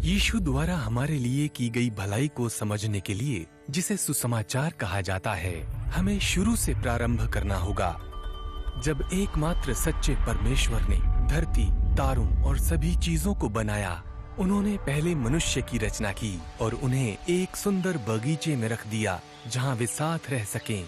यीशु द्वारा हमारे लिए की गई भलाई को समझने के लिए, जिसे सुसमाचार कहा जाता है, हमें शुरू से प्रारंभ करना होगा। जब एकमात्र सच्चे परमेश्वर ने धरती, तारों और सभी चीजों को बनाया, उन्होंने पहले मनुष्य की रचना की और उन्हें एक सुंदर बगीचे में रख दिया जहां वे साथ रह सकें।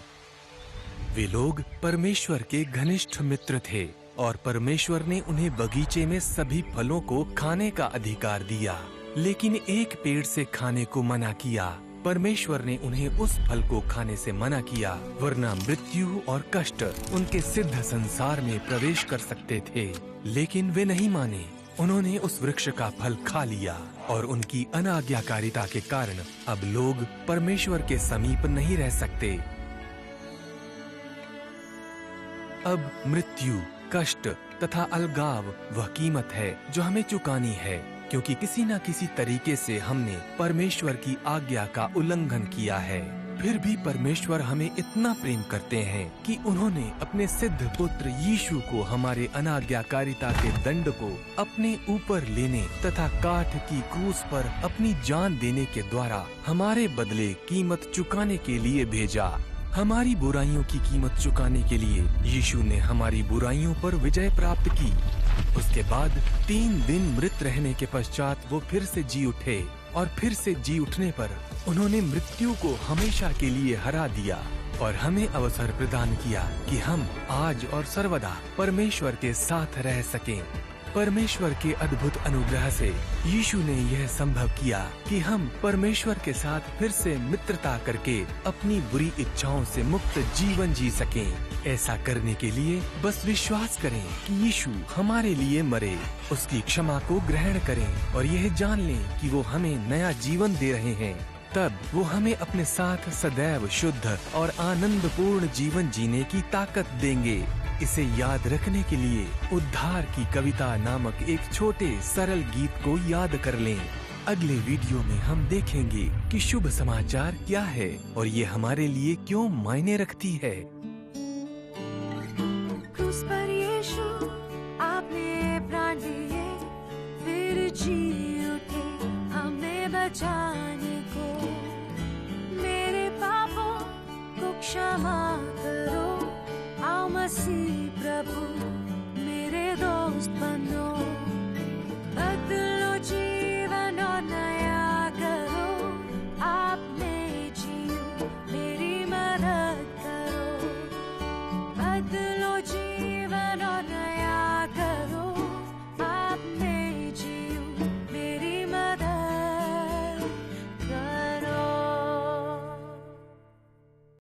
वे लोग परमेश्वर के घनिष्ठ मित्र थे और परमेश्वर ने उन्हें बगीचे में सभी फलों को खाने का अधिकार दिया, लेकिन एक पेड़ से खाने को मना किया। परमेश्वर ने उन्हें उस फल को खाने से मना किया, वरना मृत्यु और कष्ट उनके सिद्ध संसार में प्रवेश कर सकते थे। लेकिन वे नहीं माने। उन्होंने उस वृक्ष का फल खा लिया और उनकी अनाज्ञाकारिता के कारण अब लोग परमेश्वर के समीप नहीं रह सकते। अब मृत्यु, कष्ट तथा अलगाव वह कीमत है जो हमें चुकानी है, क्योंकि किसी न किसी तरीके से हमने परमेश्वर की आज्ञा का उल्लंघन किया है। फिर भी परमेश्वर हमें इतना प्रेम करते हैं कि उन्होंने अपने सिद्ध पुत्र यीशु को हमारे अनाज्ञाकारिता के दंड को अपने ऊपर लेने तथा काठ की क्रूस पर अपनी जान देने के द्वारा हमारे बदले कीमत चुकाने के लिए भेजा। हमारी बुराइयों की कीमत चुकाने के लिए यीशु ने हमारी बुराइयों पर विजय प्राप्त की। उसके बाद 3 दिन मृत रहने के पश्चात वो फिर से जी उठे और फिर से जी उठने पर उन्होंने मृत्यु को हमेशा के लिए हरा दिया और हमें अवसर प्रदान किया कि हम आज और सर्वदा परमेश्वर के साथ रह सकें। परमेश्वर के अद्भुत अनुग्रह से यीशु ने यह संभव किया कि हम परमेश्वर के साथ फिर से मित्रता करके अपनी बुरी इच्छाओं से मुक्त जीवन जी सकें। ऐसा करने के लिए बस विश्वास करें कि यीशु हमारे लिए मरे, उसकी क्षमा को ग्रहण करें और यह जान लें कि वो हमें नया जीवन दे रहे हैं। तब वो हमें अपने साथ सदैव शुद्ध और आनंदपूर्ण जीवन जीने की ताकत देंगे। इसे याद रखने के लिए उद्धार की कविता नामक एक छोटे सरल गीत को याद कर लें। अगले वीडियो में हम देखेंगे कि शुभ समाचार क्या है और ये हमारे लिए क्यों मायने रखती है। क्रूस पर यीशु आपने प्राण दिए, फिर जी उठे हमें बचाने को। मेरे पापों को क्षमा करो, आओ मसीह प्रभु।